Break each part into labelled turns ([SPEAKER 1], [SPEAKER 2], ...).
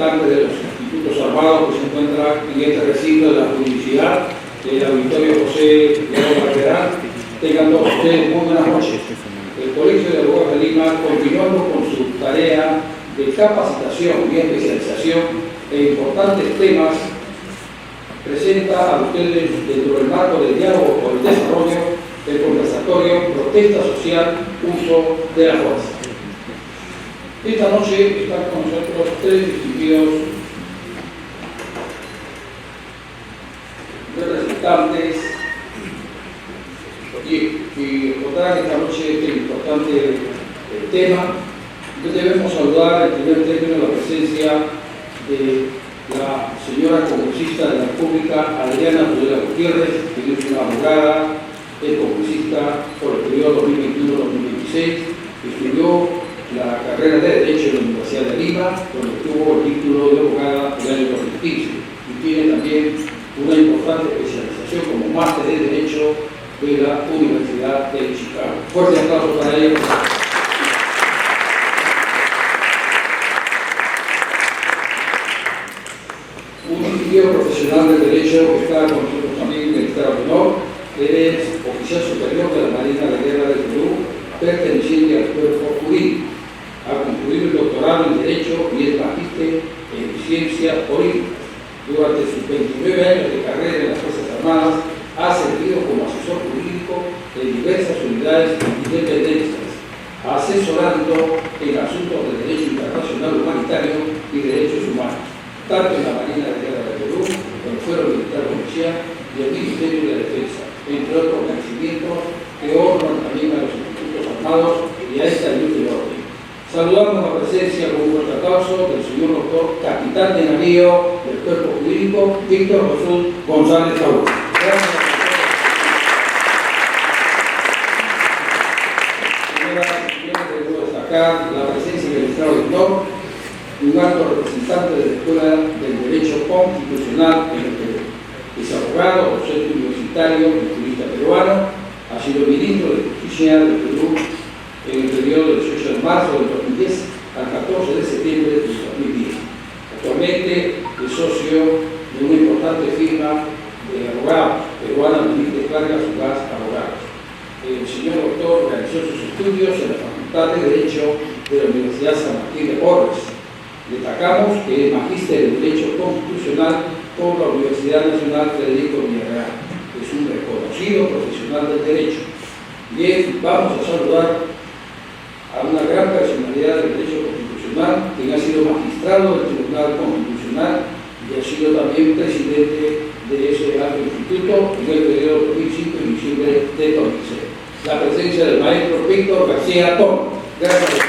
[SPEAKER 1] representantes de los institutos armados que se encuentran en este recinto de la publicidad, del auditorio José León Barberán. Tengan todos ustedes muy buenas noches. El Colegio de Abogados de Lima, continuando con su tarea de capacitación y especialización en importantes temas, presenta a ustedes, dentro del marco del diálogo por el desarrollo, el conversatorio Protesta Social, Uso de la Fuerza. Esta noche están con nosotros tres distinguidos representantes y votarán esta noche este importante tema. Entonces debemos saludar en primer término la presencia de la señora congresista de la República, Adriana Tudela Gutiérrez, que es una abogada, es congresista por el periodo 2021-2026, estudió la carrera de Derecho en la Universidad de Lima, donde obtuvo el título de abogada en el año 2015, y tiene también una importante especialización como máster de Derecho de la Universidad de Chicago. Fuerte aplauso para ella. Un distinguido profesional del derecho que está con nosotros también en el estado de honor, es oficial superior de la Marina de Guerra del Perú, perteneciente al cuerpo jurídico. Ha concluido el doctorado en Derecho y es magíster en Ciencias Políticas. Durante sus 29 años de carrera en las Fuerzas Armadas, ha servido como asesor jurídico de diversas unidades independientes, asesorando en asuntos de derecho internacional humanitario y derechos humanos, tanto en la Marina de Guerra del Perú, en el Fuero Militar Policial y el Ministerio de Defensa, entre otros reconocimientos que honran también a los institutos armados y a esta luz de orden. Saludamos la presencia con un fuerte aplauso del señor doctor capitán de navío del cuerpo jurídico, Víctor Jesús González Saúl. Debo destacar la presencia del magistrado doctor, un alto representante de la Escuela del Derecho Constitucional en el Perú. Es abogado, docente universitario y jurista peruano, ha sido ministro de Justicia del Perú en el periodo del 18 de marzo del 2010 al 14 de septiembre del 2010. Actualmente es socio de una importante firma de abogados peruana, Benítez Vargas Gas Abogados. El señor doctor realizó sus estudios en la Facultad de Derecho de la Universidad San Martín de Porres. Destacamos que es magíster en Derecho Constitucional por la Universidad Nacional Federico Villarreal. Es un reconocido profesional del derecho. Bien, vamos a saludar a una gran personalidad del derecho constitucional, quien ha sido magistrado del Tribunal Constitucional y ha sido también presidente de ese alto instituto en el periodo 2005 y diciembre de 2006. La presencia del maestro Víctor García Toma. Gracias a todos.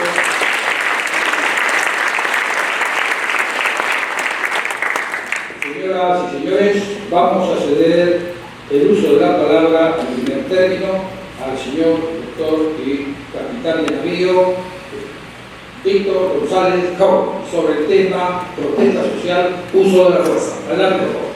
[SPEAKER 1] Señoras y señores, vamos a ceder el uso de la palabra en primer término al señor doctor y capitán de navío Víctor González Saúl sobre el tema protesta social, uso de la fuerza. Adelante, por favor.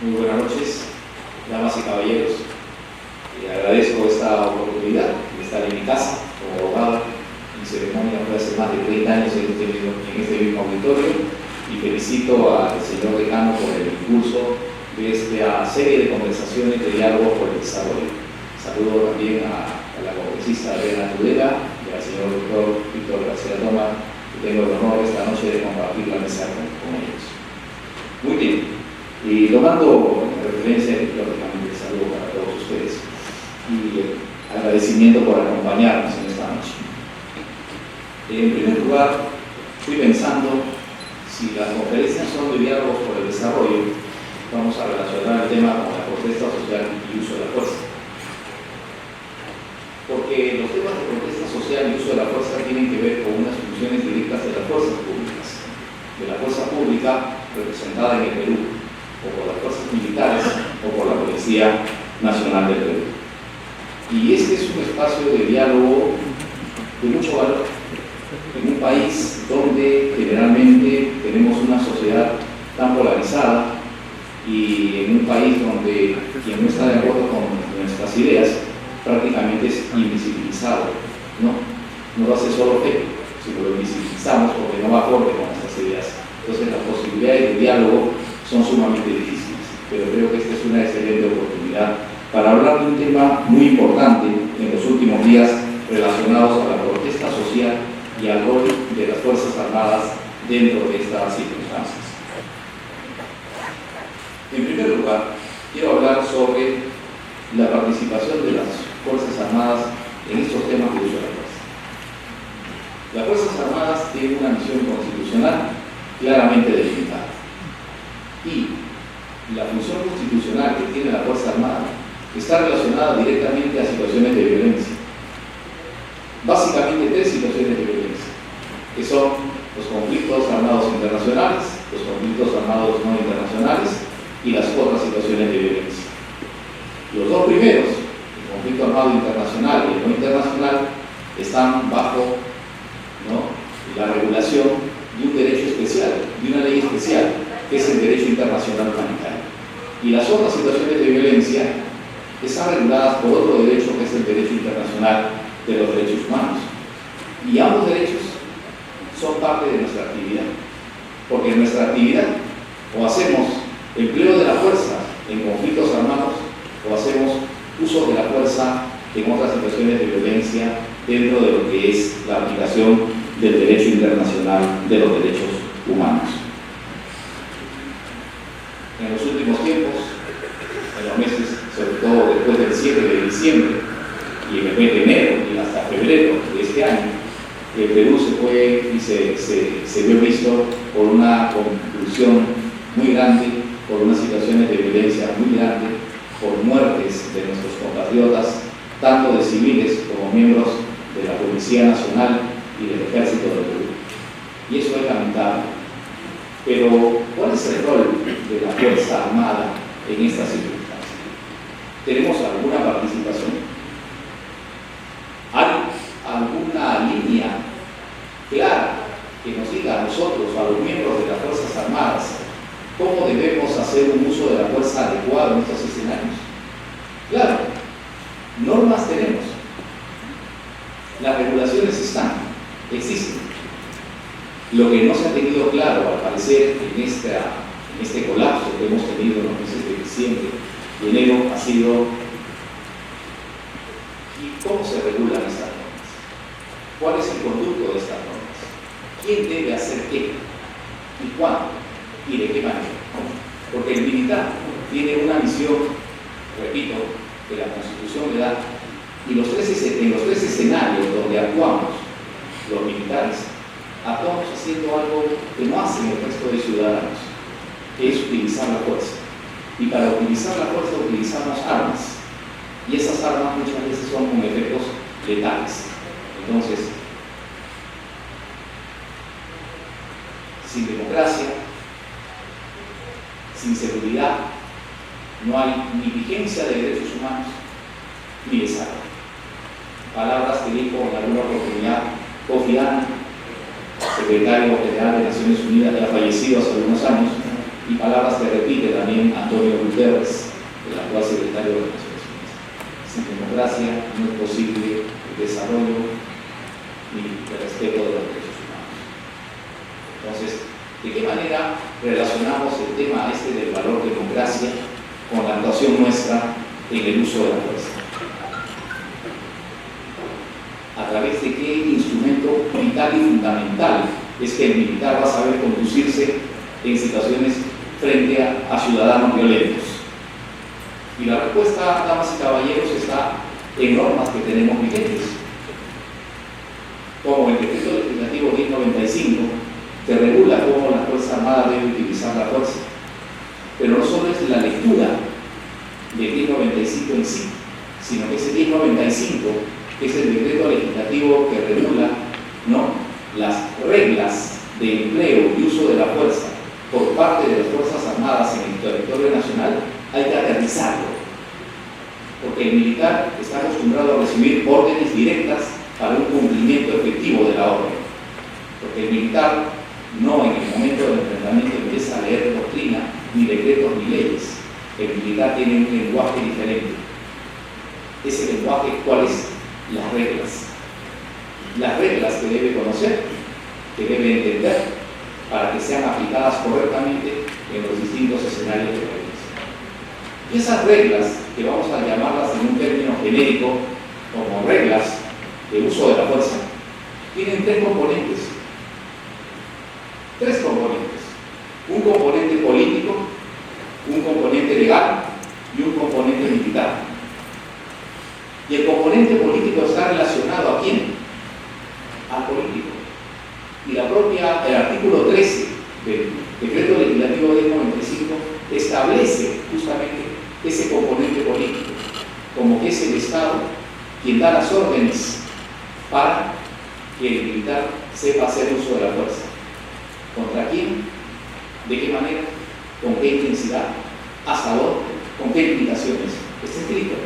[SPEAKER 2] Muy buenas noches, damas y caballeros. Agradezco esta oportunidad de estar en mi casa como abogado. Mi ceremonia fue hace más de 30 años en este mismo auditorio y felicito al señor decano por el impulso de esta serie de conversaciones de diálogo por el desarrollo. Saludo también a la congresista Adriana Tudela y al señor doctor Víctor García Toma, que tengo el honor esta noche de compartir la mesa con ellos. Muy bien. Y tomando referencia, lógicamente, saludo para todos ustedes y agradecimiento por acompañarnos en esta noche. En primer lugar, fui pensando, si las conferencias son de diálogos por el desarrollo, vamos a relacionar el tema con la protesta social y uso de la fuerza. Porque los temas de protesta social y uso de la fuerza tienen que ver con unas funciones directas de las fuerzas públicas, de la fuerza pública representada en el Perú, o por las fuerzas militares o por la Policía Nacional del Perú. Y este es un espacio de diálogo de mucho valor en un país donde generalmente tenemos una sociedad tan polarizada y donde quien no está de acuerdo con nuestras ideas prácticamente es invisibilizado, ¿no? No lo hace solo fe, sino lo invisibilizamos porque no va acorde con nuestras ideas. Entonces las posibilidades de diálogo son sumamente difíciles, pero creo que esta es una excelente oportunidad para hablar de un tema muy importante en los últimos días relacionados a la protesta social y al rol de las Fuerzas Armadas dentro de estas circunstancias. En primer lugar, quiero hablar sobre la participación de las Fuerzas Armadas en estos temas de uso de la fuerza. Las Fuerzas Armadas tienen una misión constitucional claramente delimitada y la función constitucional que tiene la Fuerza Armada está relacionada directamente a situaciones de violencia. Básicamente tres situaciones de violencia, que son los conflictos armados internacionales, los conflictos armados no internacionales y las otras situaciones de violencia. Los dos primeros, el conflicto armado internacional y el no internacional, están bajo la regulación de un derecho especial, de una ley especial, que es el derecho internacional humanitario. Y las otras situaciones de violencia están reguladas por otro derecho, que es el derecho internacional de los derechos humanos. Y ambos derechos son parte de nuestra actividad, porque en nuestra actividad o hacemos empleo de la fuerza en conflictos armados o hacemos uso de la fuerza en otras situaciones de violencia dentro de lo que es la aplicación del derecho internacional de los derechos humanos. En los últimos tiempos, en los meses, sobre todo después del 7 de diciembre y en el mes de enero y hasta febrero de este año, el Perú se fue y se vio visto por una conclusión muy grande, por unas situaciones de violencia muy grandes, por muertes de nuestros compatriotas, tanto de civiles como miembros de la Policía Nacional y del Ejército del Perú. Y eso es lamentable. Pero, ¿cuál es el rol de la Fuerza Armada en estas circunstancias? ¿Tenemos alguna participación? ¿Hay alguna línea clara que nos diga a nosotros, a los miembros de las Fuerzas Armadas, cómo debemos hacer un uso de la fuerza adecuado en estos escenarios? Claro, normas tenemos, las regulaciones existen. Lo que no se ha tenido claro, al parecer, en este colapso que hemos tenido en los meses de diciembre y enero, ha sido cómo se regulan estas normas, cuál es el conducto de estas normas, quién debe hacer qué y cuándo y de qué manera. Porque el militar tiene una misión, repito, que la Constitución le da, y en los tres escenarios donde actuamos los militares, actuamos haciendo algo que no hacen el resto de ciudadanos, que es utilizar la fuerza. Y para utilizar la fuerza utilizamos armas, y esas armas muchas veces son con efectos letales. Entonces, sin democracia, sin seguridad, no hay ni vigencia de derechos humanos ni desarrollo. Palabras que dijo en alguna oportunidad Kofi Annan, secretario general de Naciones Unidas, ya fallecido hace algunos años, y palabras que repite también Antonio Guterres, el actual secretario de Naciones Unidas. Sin democracia no es posible el desarrollo ni el respeto de los derechos humanos. Entonces, ¿de qué manera relacionamos el tema del valor democracia con la actuación nuestra en el uso de la fuerza? ¿A través de qué instrumento vital y fundamental es que el militar va a saber conducirse en situaciones frente a ciudadanos violentos? Y la respuesta, damas y caballeros, está en normas que tenemos vigentes, como el Decreto Legislativo 1095, que regula cómo la Fuerza Armada debe utilizar la fuerza. Pero no solo es la lectura del 1095 en sí, sino que ese 1095 es el decreto legislativo que regula las reglas de empleo y uso de la fuerza por parte de las Fuerzas Armadas en el territorio nacional. Hay que aterrizarlo, porque el militar está acostumbrado a recibir órdenes directas para un cumplimiento efectivo de la orden, porque el militar no en el momento del enfrentamiento empieza a leer doctrina, ni decretos, ni leyes. El militar militar tiene un lenguaje diferente. Ese lenguaje, ¿cuál es? Las reglas. Las reglas que debe conocer, que debe entender, para que sean aplicadas correctamente en los distintos escenarios de reglas. Y esas reglas, que vamos a llamarlas en un término genérico como reglas de uso de la fuerza, tienen tres componentes. Tres componentes. Un componente político, un componente legal y un componente militar. Y el componente político está relacionado ¿a quién? Al político. Y el artículo 13 del Decreto Legislativo 1095 establece justamente ese componente político, como que es el Estado quien da las órdenes para que el militar sepa hacer uso de la fuerza. ¿Contra quién? ¿De qué manera? ¿Con qué intensidad? ¿Hasta dónde? ¿Con qué limitaciones? Está escrito.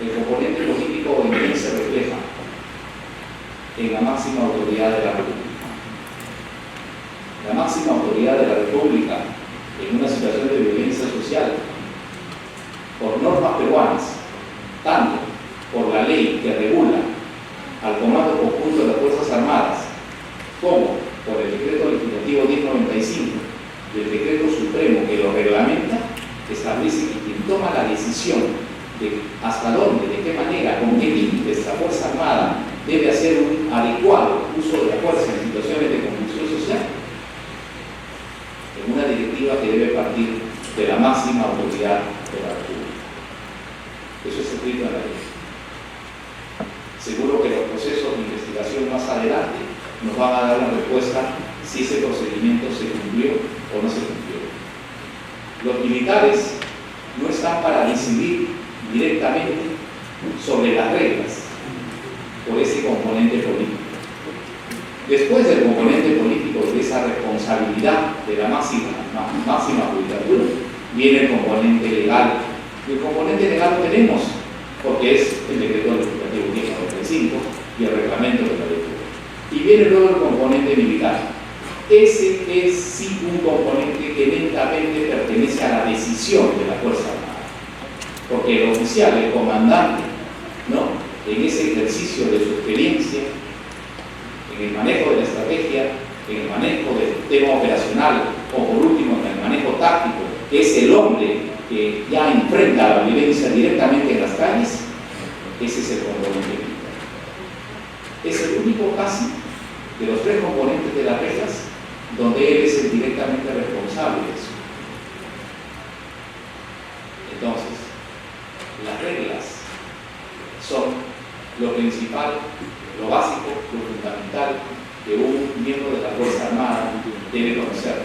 [SPEAKER 2] El componente político en quien se refleja en la máxima autoridad de la República. La máxima autoridad de la República en una situación de violencia social, por normas peruanas, tanto por la ley que regula al Comando Conjunto de las Fuerzas Armadas, como por el Decreto Legislativo 1095 y el Decreto Supremo que lo reglamenta, establece que quien toma la decisión de hasta dónde, de qué manera, con qué límites la Fuerza Armada debe hacer un adecuado uso de la fuerza en situaciones de convulsión social, en una directiva que debe partir de la máxima autoridad de la República. Eso es escrito en la ley. Seguro que los procesos de investigación más adelante nos van a dar una respuesta si ese procedimiento se cumplió o no se cumplió. Los militares no están para decidir directamente sobre las reglas por ese componente político. Después del componente político, de esa responsabilidad de la máxima judicatura, viene el componente legal. Y el componente legal lo tenemos porque es el Decreto Legislativo 1095 y el reglamento de la lectura. Y viene luego el componente militar. Ese es sí un componente que lentamente pertenece a la decisión de la Fuerza Armada. Porque el oficial, el comandante, ¿no?, en ese ejercicio de su experiencia, en el manejo de la estrategia, en el manejo del tema operacional, o por último en el manejo táctico, que es el hombre que ya enfrenta la violencia directamente en las calles, ese es el componente militar. Es el único casi de los tres componentes de las reglas donde él es el directamente responsable de eso. Entonces, las reglas son lo principal, lo básico, lo fundamental que un miembro de la Fuerza Armada debe conocer.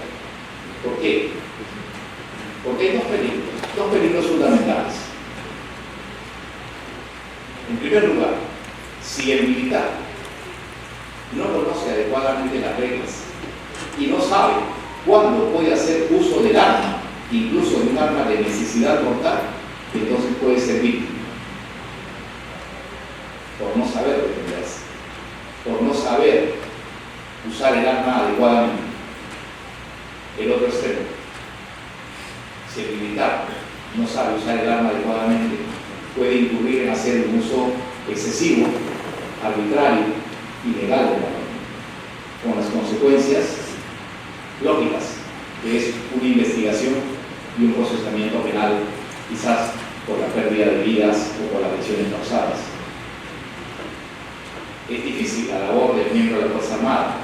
[SPEAKER 2] ¿Por qué? Porque hay dos peligros fundamentales. En primer lugar, si el militar no conoce adecuadamente las reglas y no sabe cuándo puede hacer uso del arma, incluso de un arma de necesidad mortal, entonces puede ser víctima. Por no saber defenderse, por no saber usar el arma adecuadamente. El otro extremo, si el militar no sabe usar el arma adecuadamente, puede incurrir en hacer un uso excesivo, arbitrario, ilegal del arma, con las consecuencias lógicas, que es una investigación y un procesamiento penal, quizás por la pérdida de vidas o por las lesiones causadas. Es difícil la labor del miembro de la Fuerza Armada,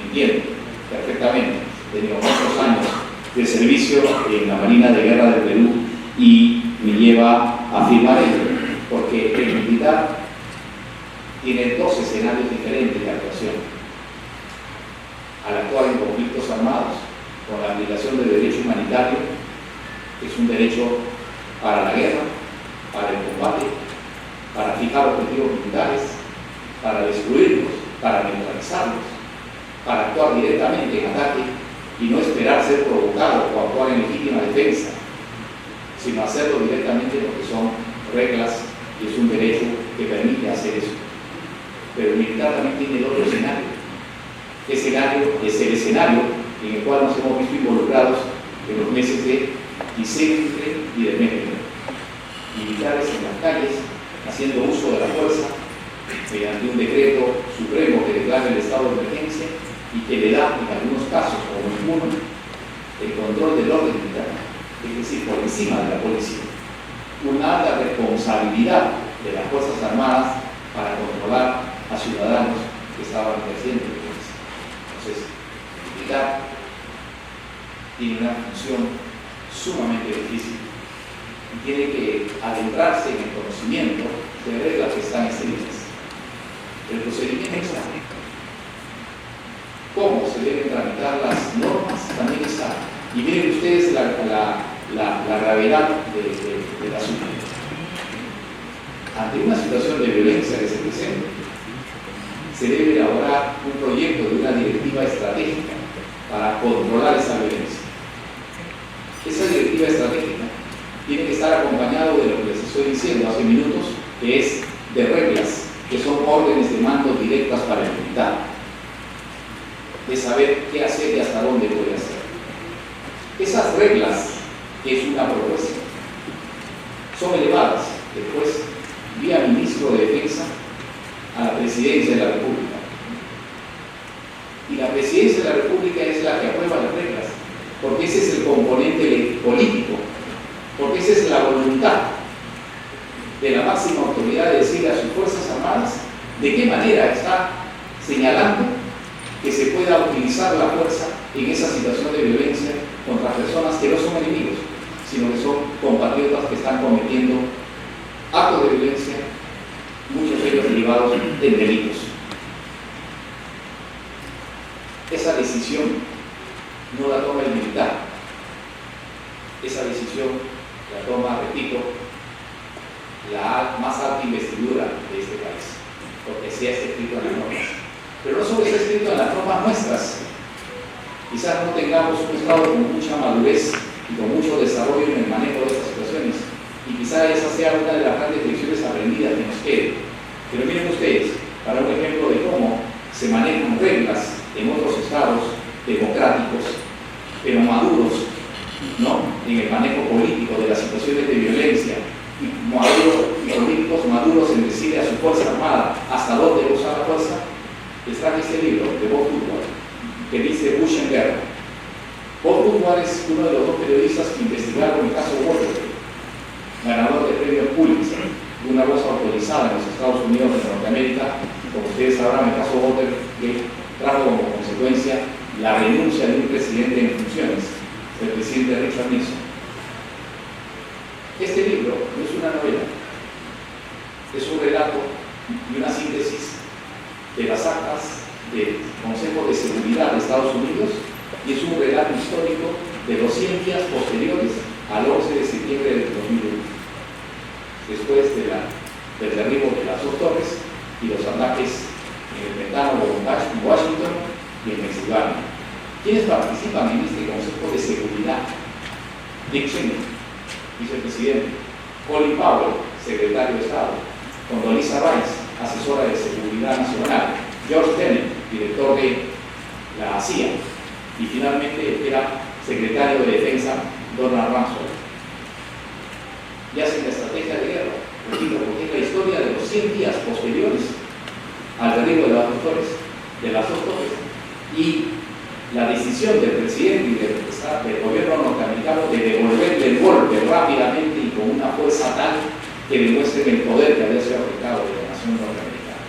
[SPEAKER 2] entiendo perfectamente. He tenido muchos años de servicio en la Marina de Guerra del Perú y me lleva a afirmar ello, porque el militar tiene dos escenarios diferentes de actuación. Al actuar en conflictos armados, con la aplicación del derecho humanitario, que es un derecho para la guerra, para el combate, para fijar objetivos militares, para destruirlos, para neutralizarlos, para actuar directamente en ataque y no esperar ser provocado o actuar en legítima defensa, sino hacerlo directamente porque son reglas y es un derecho que permite hacer eso. Pero el militar también tiene el otro escenario. Ese escenario es el escenario en el cual nos hemos visto involucrados en los meses de Quiséntre y de México. Militares en las calles, haciendo uso de la fuerza, mediante un decreto supremo que declara el estado de emergencia y que le da, en algunos casos, como ninguno, el control del orden interno, es decir, por encima de la policía, una alta responsabilidad de las Fuerzas Armadas para controlar a ciudadanos que estaban ejerciendo violencia. Entonces, el militar tiene una función sumamente difícil y tiene que adentrarse en el conocimiento de reglas que están escritas. El procedimiento está. Cómo se deben tramitar las normas también está. Y miren ustedes la gravedad del asunto. Ante una situación de violencia que se presenta, se debe elaborar un proyecto de una directiva estratégica para controlar esa violencia. Esa directiva estratégica tiene que estar acompañado de lo que les estoy diciendo hace minutos, que es de reglas, que son órdenes de mando directas para el militar, de saber qué hacer y hasta dónde puede hacer. Esas reglas, que es una propuesta, son elevadas después vía ministro de Defensa a la Presidencia de la República. Y la Presidencia de la República es la que aprueba las reglas, porque ese es el componente político, porque esa es la voluntad de la máxima autoridad de decirle a sus Fuerzas Armadas de qué manera está señalando que se pueda utilizar la fuerza en esa situación de violencia contra personas que no son enemigos, sino que son compatriotas que están cometiendo actos de violencia, muchos de ellos derivados en delitos. Esa decisión no la toma el militar, esa decisión la toma, repito, la más alta investidura de este país, porque sí está escrito en las normas. Pero no solo está escrito en las normas nuestras, quizás no tengamos un Estado con mucha madurez y con mucho desarrollo en el manejo de estas situaciones, y quizás esa sea una de las grandes lecciones aprendidas que nos quede. Pero miren ustedes, para un ejemplo de cómo se manejan reglas en otros estados democráticos, pero maduros, ¿no?, en el manejo político de las situaciones de violencia, y políticos maduros en decirle a su Fuerza Armada hasta dónde usar la fuerza. Les traje este libro de Bob Woodward, que dice Bush en guerra. Bob Woodward es uno de los dos periodistas que investigaron el caso Watergate, ganador de premio Pulitzer, una voz autorizada en los Estados Unidos de Norteamérica. Como ustedes sabrán, el caso Watergate trajo como consecuencia la renuncia de un presidente en funciones, el presidente Richard Nixon. Este libro no es una novela, es un relato y una síntesis de las actas del Consejo de Seguridad de Estados Unidos, y es un relato histórico de los 100 días posteriores al 11 de septiembre del 2001, después del derribo de las dos torres y los ataques en el Pentágono en Washington y en Pensilvania. ¿Quiénes participan en este Consejo de Seguridad? Dick Cheney, vicepresidente; Colin Powell, secretario de Estado; Condoleezza Rice, asesora de Seguridad Nacional; George Tenet, director de la CIA; y finalmente era secretario de Defensa, Donald Rumsfeld. Y hacen la estrategia de guerra, repito, porque es la historia de los 100 días posteriores al derribo de las dos torres, y la decisión del presidente y del gobierno norteamericano de devolverle el golpe rápidamente y con una fuerza tal que demuestren el poder que había sido aplicado de la nación norteamericana.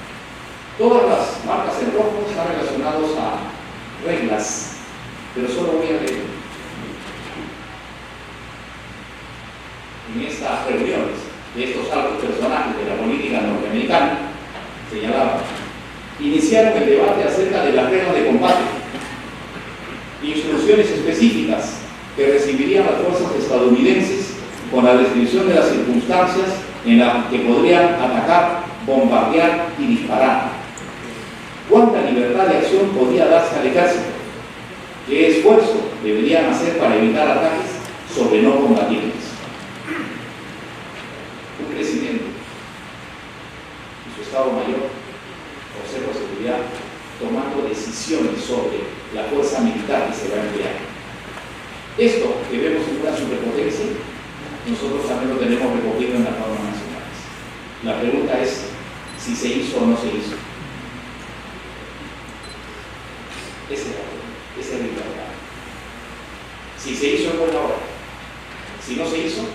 [SPEAKER 2] Todas las marcas en rojo están relacionadas a reglas, pero solo voy a leer. En estas reuniones de estos altos personajes de la política norteamericana, señalaban, iniciaron el debate acerca de las reglas de combate, instrucciones específicas que recibirían las fuerzas estadounidenses con la descripción de las circunstancias en las que podrían atacar, bombardear y disparar. ¿Cuánta libertad de acción podía darse al ejército? ¿Qué esfuerzo deberían hacer para evitar ataques sobre no combatientes? Un presidente y su Estado Mayor, Consejo de Seguridad, tomando decisiones sobre la fuerza militar que se va a emplear. Esto que vemos en una superpotencia, nosotros también lo tenemos recogido en las normas nacionales. La pregunta es si se hizo o no se hizo. Esa es la pregunta, esa es la verdad. Si se hizo, es buena hora. Si no se hizo,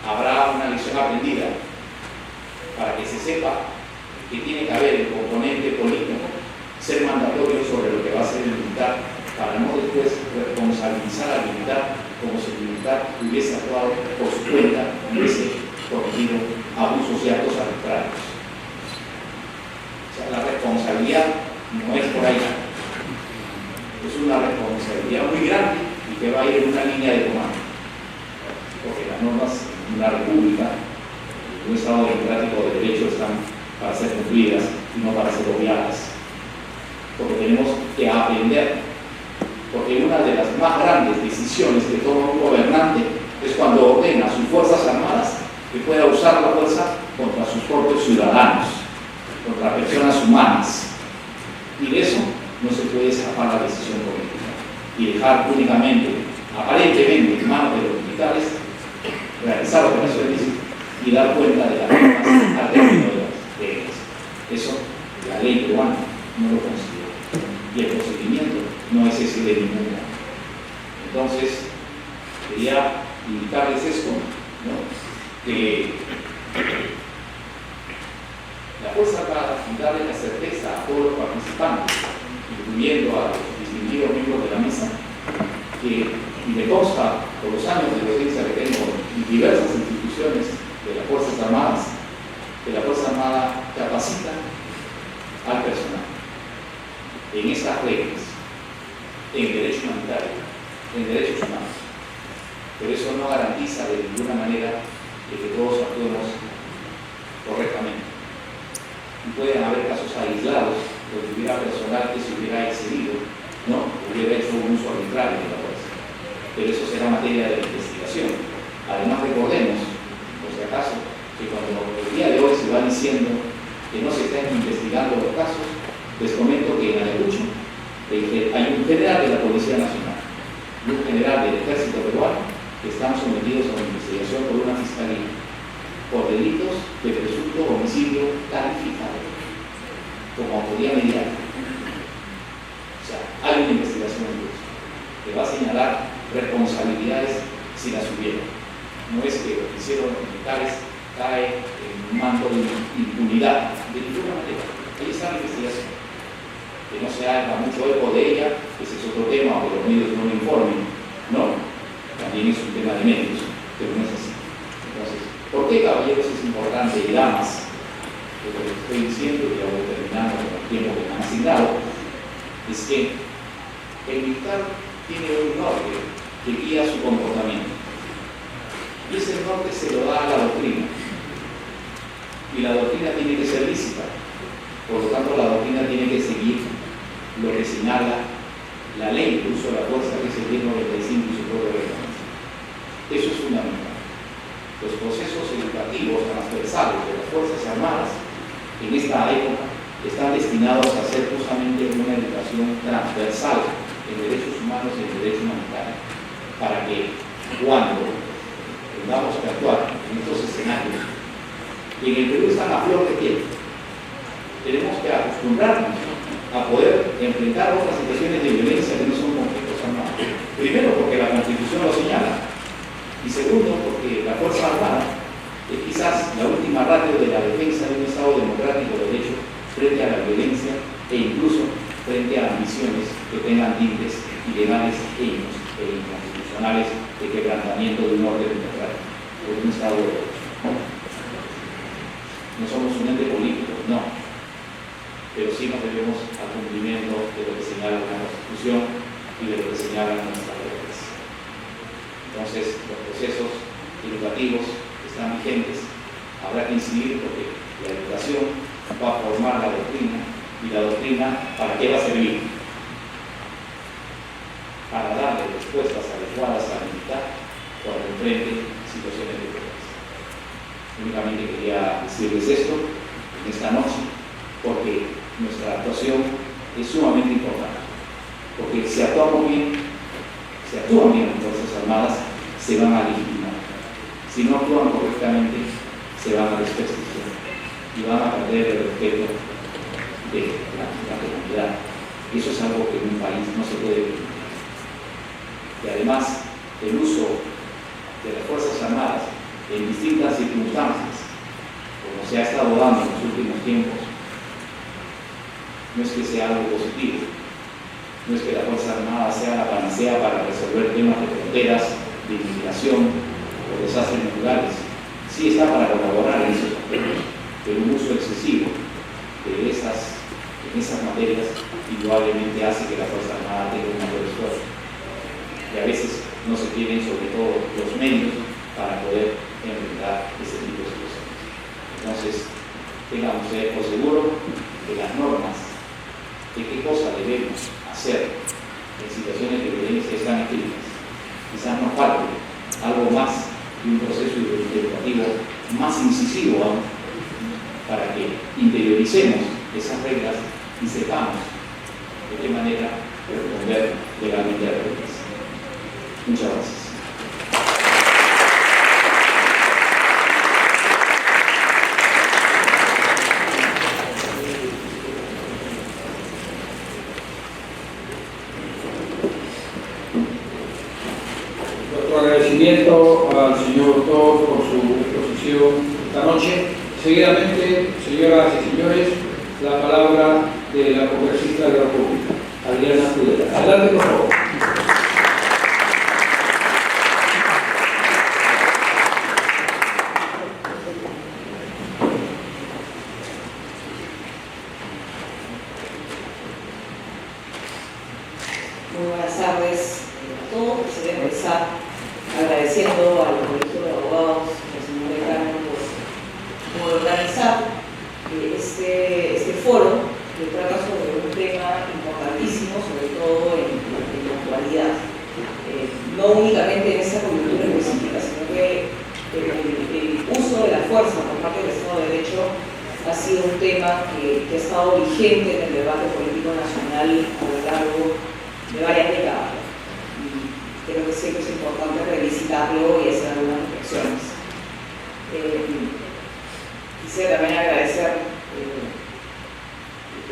[SPEAKER 2] habrá una lección aprendida para que se sepa que tiene que haber el componente político, ser mandatorio sobre lo que va a ser el militar, para no después responsabilizar al militar como si el militar hubiese actuado por su cuenta y hubiese cometido abusos y actos arbitrarios. O sea, la responsabilidad no es por ahí, es una responsabilidad muy grande y que va a ir en una línea de comando, porque las normas de una república, en un Estado democrático de derecho, están para ser cumplidas y no para ser obviadas, porque tenemos que aprender, porque una de las más grandes decisiones que toma un gobernante es cuando ordena a sus fuerzas armadas que pueda usar la fuerza contra sus propios ciudadanos, contra personas humanas, y de eso no se puede escapar la decisión política y dejar únicamente, aparentemente, en manos de los militares realizar operaciones y dar cuenta de las normas al término de ellas. Eso la ley peruana no lo considera y el procedimiento no es ese de ningún modo. Entonces, quería indicarles esto, ¿no? Que la Fuerza Armada, y darle la certeza a todos los participantes, incluyendo a los distinguidos miembros de la mesa, que me consta por los años de docencia que tengo en diversas instituciones de las Fuerzas Armadas, que la Fuerza Armada capacita al personal en estas reglas, en derecho humanitario, en derechos humanos. Pero eso no garantiza de ninguna manera de que todos actuemos correctamente. Y pueden haber casos aislados donde hubiera personal que se hubiera excedido, ¿no? Hubiera hecho un uso arbitrario de la fuerza. Pero eso será materia de investigación. Además, recordemos, por si acaso, que cuando el día de hoy se va diciendo que no se están investigando los casos, les comento que en Ayacucho hay un general de la Policía Nacional y un general del Ejército Peruano que están sometidos a una investigación por una fiscalía por delitos de presunto homicidio calificado como autoría mediática. O sea, hay una investigación en curso que va a señalar responsabilidades si las hubiera. No es que lo que hicieron los militares cae en un manto de impunidad de ninguna manera. Ahí está la investigación. Que no se haga mucho eco de ella, ese es otro tema, aunque los medios no lo informen, ¿no? También es un tema de medios, pero no es así. Entonces, ¿por qué, caballeros, es importante, y damas? Lo que les estoy diciendo, y ya voy terminando con el tiempo que me han asignado, es que el militar tiene un norte que guía su comportamiento. Y ese norte se lo da a la doctrina. Y la doctrina tiene que ser lícita. Por lo tanto, la doctrina tiene que seguir lo que señala la ley de uso de la fuerza, que es el 1095 y su propio reglamento. Eso es fundamental. Los procesos educativos transversales de las Fuerzas Armadas en esta época están destinados a ser justamente una educación transversal en derechos humanos y en derecho humanitario, para que cuando tengamos que actuar en estos escenarios, y en el Perú están a flor de piel, tenemos que acostumbrarnos a poder enfrentar otras situaciones de violencia que no son conflictos armados. Primero, porque la Constitución lo señala, y segundo, porque la Fuerza Armada es quizás la última ratio de la defensa de un Estado democrático de derecho frente a la violencia e incluso frente a ambiciones que tengan tintes ilegales e inconstitucionales de quebrantamiento de un orden democrático o de un Estado de derecho. No somos un ente político, no. Pero sí nos debemos al cumplimiento de lo que señala la Constitución y de lo que señalan nuestras leyes. Entonces, los procesos educativos están vigentes. Habrá que incidir porque la educación va a formar la doctrina, y la doctrina, ¿para qué va a servir? Para darle respuestas adecuadas al militar cuando enfrente situaciones de violencia. Únicamente quería decirles esto en esta noche, porque nuestra actuación es sumamente importante, porque si actuamos bien, si actúan bien las Fuerzas Armadas, se van a legitimar. Si no actúan correctamente, se van a desprestigiar y van a perder el respeto de la comunidad. Y eso es algo que en un país no se puede permitir. Y además, el uso de las Fuerzas Armadas en distintas circunstancias, como se ha estado dando en los últimos tiempos, no es que sea algo positivo, no es que la Fuerza Armada sea la panacea para resolver temas de fronteras, de inmigración o desastres naturales. Sí está para colaborar en esos aspectos, pero un uso excesivo en esas materias indudablemente hace que la Fuerza Armada tenga un mayor esfuerzo. Y a veces no se tienen sobre todo los medios para poder enfrentar ese tipo de situaciones. Entonces, tengamos por seguro que las normas de qué cosa debemos hacer en situaciones de violencia están escritas. Quizás nos falte algo más y un proceso educativo más incisivo aún para que interioricemos esas reglas y sepamos de qué manera responder legalmente a la violencia. Muchas gracias.
[SPEAKER 1] Nuestro agradecimiento al señor doctor por su exposición esta noche. Seguidamente, señoras y señores, la palabra de la congresista de la República, Adriana Tudela. Adelante, por favor.
[SPEAKER 3] Muy buenas tardes a todos. Quisiera empezar agradeciendo al Colegio de Abogados, al señor decano, por organizar este foro que trata sobre un tema importantísimo, sobre todo en la actualidad. No únicamente en esta coyuntura específica, sino que el uso de la fuerza por parte del Estado de Derecho ha sido un tema que ha estado vigente en el debate político nacional a lo largo de varias décadas. Creo que siempre es importante revisitarlo y hacer algunas reflexiones. Quisiera también agradecer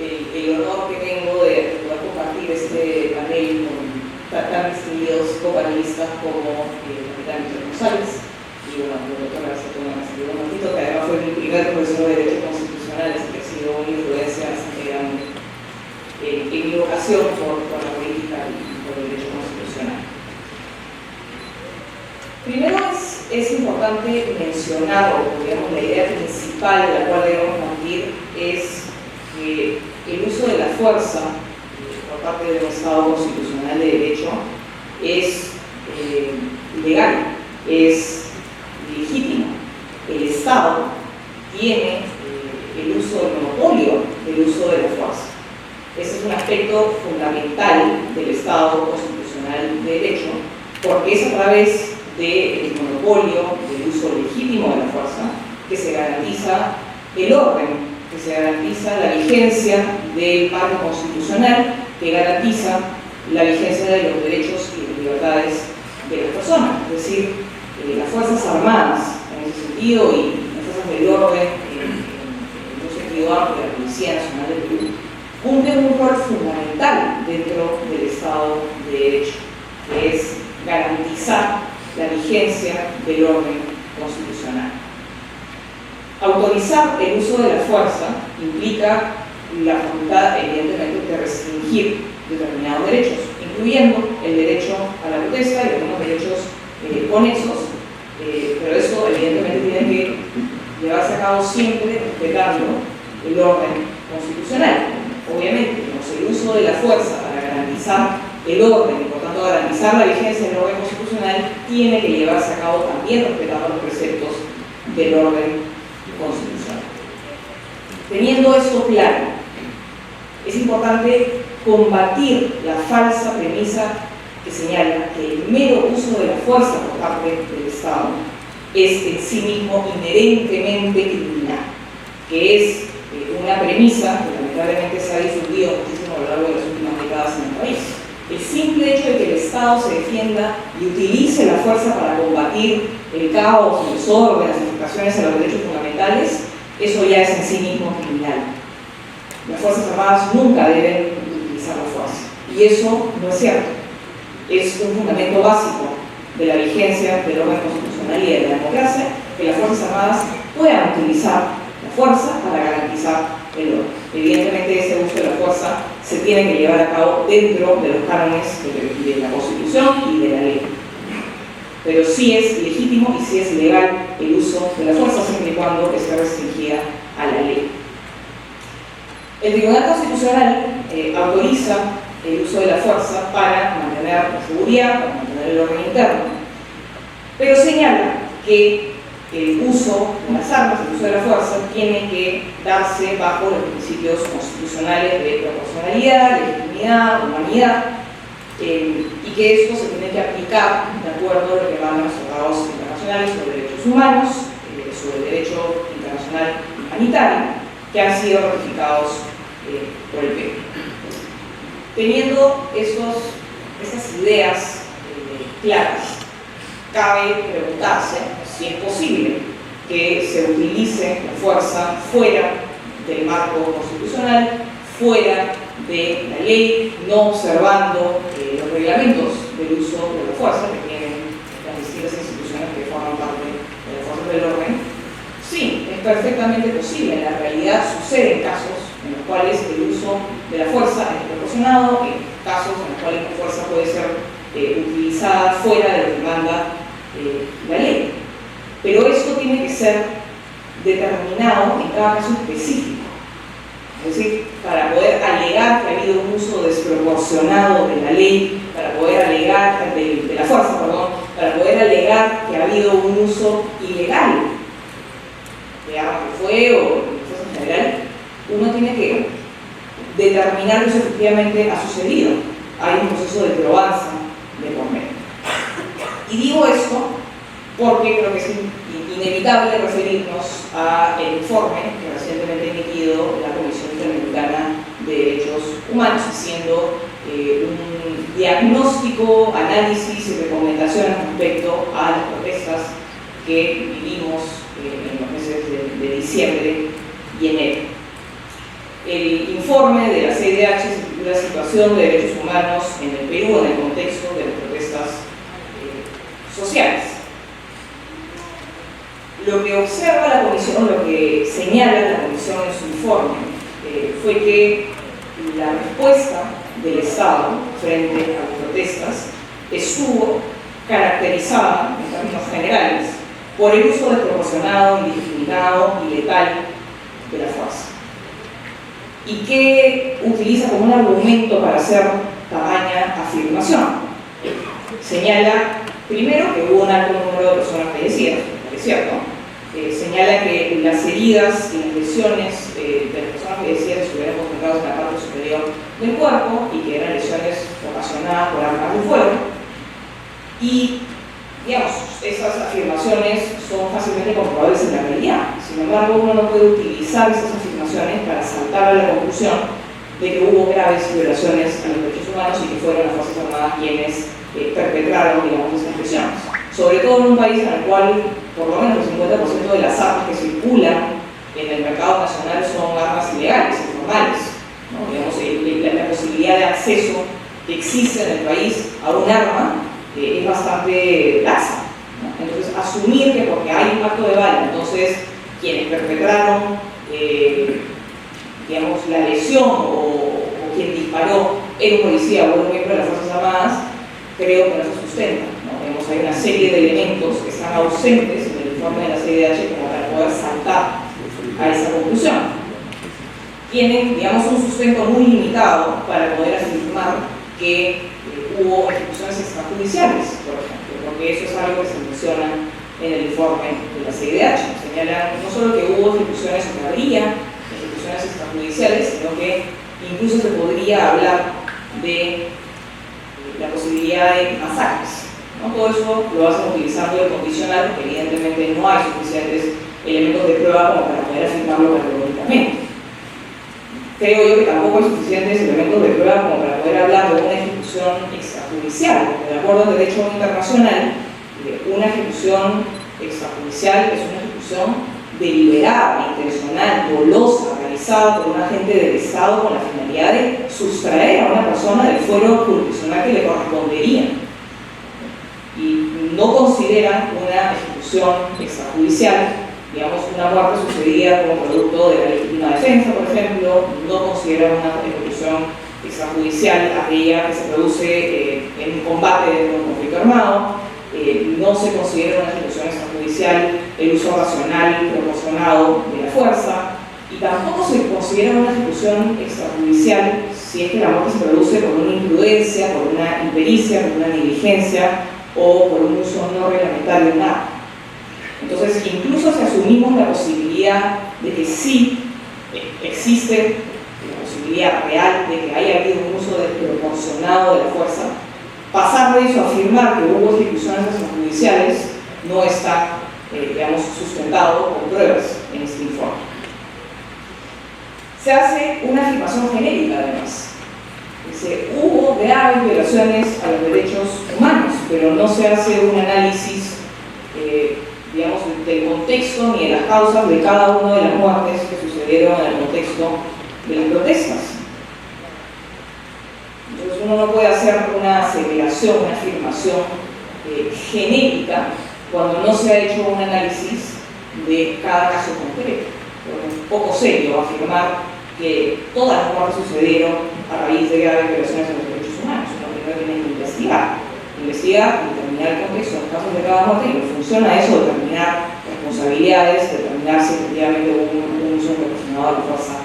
[SPEAKER 3] el honor que tengo de poder compartir este panel con tan distinguidos copanelistas como el capitán Miguel González y bueno, el doctor García Martito, que además fue mi primer profesor de Derecho Constitucional, así que ha sido una influencia bastante grande en mi vocación por la política y por el derecho constitucional. Primero es importante mencionar, o digamos, la idea principal de la cual debemos partir es que el uso de la fuerza por parte de un Estado constitucional de derecho es legal, es legítimo. El Estado tiene el uso, el monopolio del uso de la fuerza. Ese es un aspecto fundamental del Estado constitucional de derecho, porque es a través del monopolio del uso legítimo de la fuerza que se garantiza el orden, que se garantiza la vigencia del marco constitucional, que garantiza la vigencia de los derechos y las libertades de las personas. Es decir, las Fuerzas Armadas, en ese sentido, y las fuerzas del orden, en un sentido amplio, la Policía Nacional del Perú, cumplen un rol fundamental dentro del Estado de Derecho, que es garantizar la vigencia del orden constitucional. Autorizar el uso de la fuerza implica la facultad, evidentemente, de restringir determinados derechos, incluyendo el derecho a la protesta y algunos derechos conexos, pero eso evidentemente tiene que llevarse a cabo siempre respetando el orden constitucional. Obviamente, el uso de la fuerza para garantizar el orden y por tanto garantizar la vigencia del orden constitucional tiene que llevarse a cabo también respetando los preceptos del orden constitucional. Teniendo esto claro, es importante combatir la falsa premisa que señala que el mero uso de la fuerza por parte del Estado es en sí mismo inherentemente criminal, que es una premisa que lamentablemente se ha difundido muchísimo a lo largo de las últimas décadas en el país. El simple hecho de que el Estado se defienda y utilice la fuerza para combatir el caos, el desorden, las afectaciones a los derechos fundamentales, eso ya es en sí mismo criminal. Las Fuerzas Armadas nunca deben utilizar la fuerza. Y eso no es cierto. Es un fundamento básico de la vigencia del orden constitucional y de la democracia, que las Fuerzas Armadas puedan utilizar la fuerza para garantizar el orden. Evidentemente, ese uso de la fuerza se tiene que llevar a cabo dentro de los cánones de la Constitución y de la ley. Pero sí es legítimo y sí es legal el uso de la fuerza, siempre y cuando esté restringida a la ley. El Tribunal Constitucional autoriza el uso de la fuerza para mantener la seguridad, para mantener el orden interno, pero señala que el uso de las armas, el uso de la fuerza, tiene que darse bajo los principios constitucionales de proporcionalidad, legitimidad, humanidad, y que esto se tiene que aplicar de acuerdo a lo que van los tratados internacionales sobre derechos humanos, sobre el derecho internacional humanitario, que han sido ratificados por el Perú. Teniendo estas ideas claras, cabe preguntarse si es posible que se utilice la fuerza fuera del marco constitucional, fuera de la ley, no observando los reglamentos del uso de la fuerza que tienen las distintas instituciones que forman parte de la fuerza del orden. Sí, es perfectamente posible. En la realidad suceden casos en los cuales el uso de la fuerza es proporcionado, en casos en los cuales la fuerza puede ser utilizada fuera de lo que manda la ley. Pero esto tiene que ser determinado en cada caso específico. Es decir, para poder alegar que ha habido un uso desproporcionado de la ley, para poder alegar, de la fuerza, perdón, para poder alegar que ha habido un uso ilegal de armas de fuego o de fuerza en general, uno tiene que determinar que eso efectivamente ha sucedido. Hay un proceso de probanza de por medio. Y digo esto porque creo que es inevitable referirnos al informe que recientemente ha emitido la Comisión Interamericana de Derechos Humanos, haciendo un diagnóstico, análisis y recomendaciones respecto a las protestas que vivimos en los meses de diciembre y enero. El informe de la CIDH se titula Situación de Derechos Humanos en el Perú en el contexto de las protestas sociales. Lo que observa la Comisión, lo que señala la Comisión en su informe, fue que la respuesta del Estado frente a las protestas estuvo caracterizada, en términos generales, por el uso desproporcionado, indiscriminado y letal de la fuerza. ¿Y qué utiliza como un argumento para hacer tamaña afirmación? Señala, primero, que hubo un alto número de personas fallecidas, es cierto. Señala que las heridas y las lesiones de las personas fallecidas estuvieron concentradas en la parte superior del cuerpo y que eran lesiones ocasionadas por armas de fuego. Y, digamos, esas afirmaciones son fácilmente comprobables en la realidad. Sin embargo, uno no puede utilizar esas afirmaciones para saltar a la conclusión de que hubo graves violaciones a los derechos humanos y que fueron las Fuerzas Armadas quienes perpetraron, digamos, esas agresiones. Sobre todo en un país en el cual por lo menos el 50% de las armas que circulan en el mercado nacional son armas ilegales, informales, ¿no? Digamos, la posibilidad de acceso que existe en el país a un arma es bastante laxa, ¿no? Entonces, asumir que porque hay impacto de bala, entonces quienes perpetraron digamos, la lesión o quien disparó era un policía o un miembro de las Fuerzas Armadas, creo que no se sustenta, ¿no? Digamos, hay una serie de elementos que están ausentes en el informe de la CIDH como para poder saltar a esa conclusión. Tienen, digamos, un sustento muy limitado para poder afirmar que hubo ejecuciones extrajudiciales, por ejemplo, porque eso es algo que se menciona en el informe de la CIDH. Señalan no solo que hubo ejecuciones o que habría ejecuciones extrajudiciales, sino que incluso se podría hablar de la posibilidad de masacres, ¿no? Todo eso lo hacen utilizando el condicional, porque evidentemente no hay suficientes elementos de prueba como para poder afirmarlo categóricamente. Creo yo que tampoco hay suficientes elementos de prueba como para poder hablar de una ejecución ejecución extrajudicial. De acuerdo al derecho internacional, una ejecución extrajudicial es una ejecución deliberada, intencional, dolosa, realizada por un agente del Estado con la finalidad de sustraer a una persona del fuero jurisdiccional que le correspondería. Y no consideran una ejecución extrajudicial, digamos, una muerte sucedida como producto de la legítima defensa, por ejemplo, no consideran una ejecución extrajudicial aquella que se produce en un combate dentro de un conflicto armado. No se considera una ejecución extrajudicial el uso racional y proporcionado de la fuerza, y tampoco se considera una ejecución extrajudicial si es que la muerte se produce por una imprudencia, por una impericia, por una negligencia o por un uso no reglamentario de un arma. Entonces, incluso si asumimos la posibilidad de que sí existe la posibilidad real de que haya habido un uso desproporcionado de la fuerza, pasar de eso a afirmar que hubo ejecuciones extrajudiciales no está, digamos, sustentado con pruebas en este informe. Se hace una afirmación genérica, además. Dice, hubo graves violaciones a los derechos humanos, pero no se hace un análisis, digamos, del contexto ni de las causas de cada una de las muertes que sucedieron en el contexto de las protestas. Entonces uno no puede hacer una aseveración, una afirmación genérica cuando no se ha hecho un análisis de cada caso concreto. Es un poco serio afirmar que todas las muertes sucedieron a raíz de graves violaciones a los derechos humanos. Uno primero tiene que investigar, determinar el contexto de los casos de cada muerte, y no funciona eso, determinar responsabilidades, determinar si efectivamente hubo un uso proporcionado de la fuerza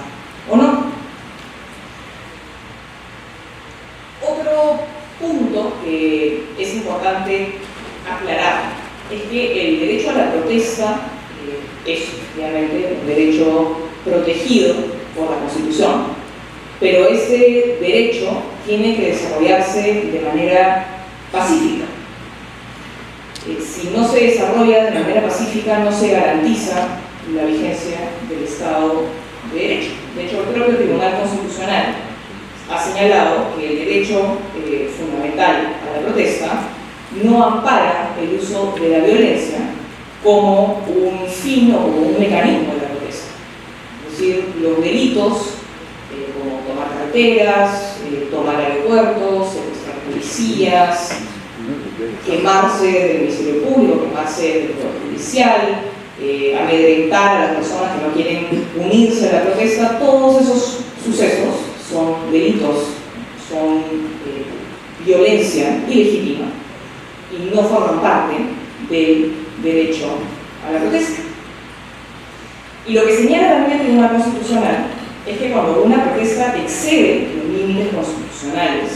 [SPEAKER 3] o no. Otro punto que es importante aclarar es que el derecho a la protesta es efectivamente un derecho protegido por la Constitución, pero ese derecho tiene que desarrollarse de manera pacífica. Si no se desarrolla de manera pacífica, no se garantiza la vigencia del Estado de Derecho. De hecho, el propio Tribunal Constitucional ha señalado que el derecho fundamental a la protesta no ampara el uso de la violencia como un fin o como un mecanismo de la protesta. Es decir, los delitos como tomar carreteras, tomar aeropuertos, secuestrar policías, quemarse del Ministerio Público, quemarse del Poder Judicial, amedrentar a las personas que no quieren unirse a la protesta, todos esos sucesos son delitos, son violencia ilegítima y no forman parte del derecho a la protesta. Y lo que señala también el Tribunal Constitucional es que cuando una protesta excede los límites constitucionales,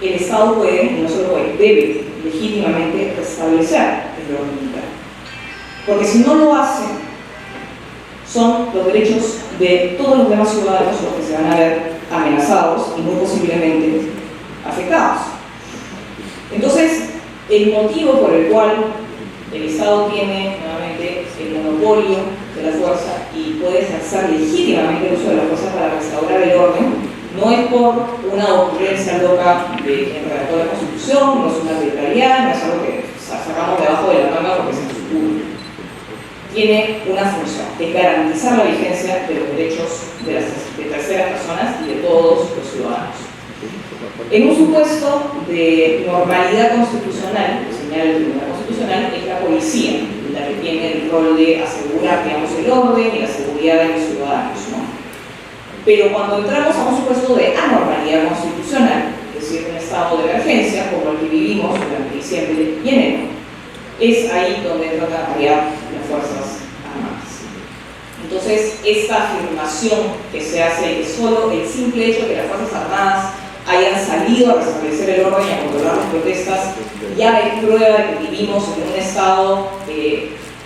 [SPEAKER 3] el Estado puede, y no solo puede, debe legítimamente restablecer el orden interno. Porque si no lo hace, son los derechos de todos los demás ciudadanos los que se van a ver amenazados y muy posiblemente afectados. Entonces, el motivo por el cual el Estado tiene nuevamente el monopolio de la fuerza y puede ejercer legítimamente el uso de la fuerza para restaurar el orden, no es por una ocurrencia loca de quien redactó la Constitución, no es una arbitrariedad, no es algo que sacamos debajo de la manga porque se nos ocurre. Tiene una función, que es garantizar la vigencia de los derechos de terceras personas y de todos los ciudadanos. En un supuesto de normalidad constitucional, que señala el Tribunal Constitucional, es la policía la que tiene el rol de asegurar, digamos, el orden y la seguridad de los ciudadanos, ¿no? Pero cuando entramos a un supuesto de anormalidad constitucional, es decir, un estado de emergencia, como el que vivimos durante diciembre y enero, es ahí donde entra a variar las Fuerzas Armadas. Entonces, esta afirmación que se hace, que solo el simple hecho de que las Fuerzas Armadas hayan salido a restablecer el orden y a controlar las protestas, ya es prueba de que vivimos en un estado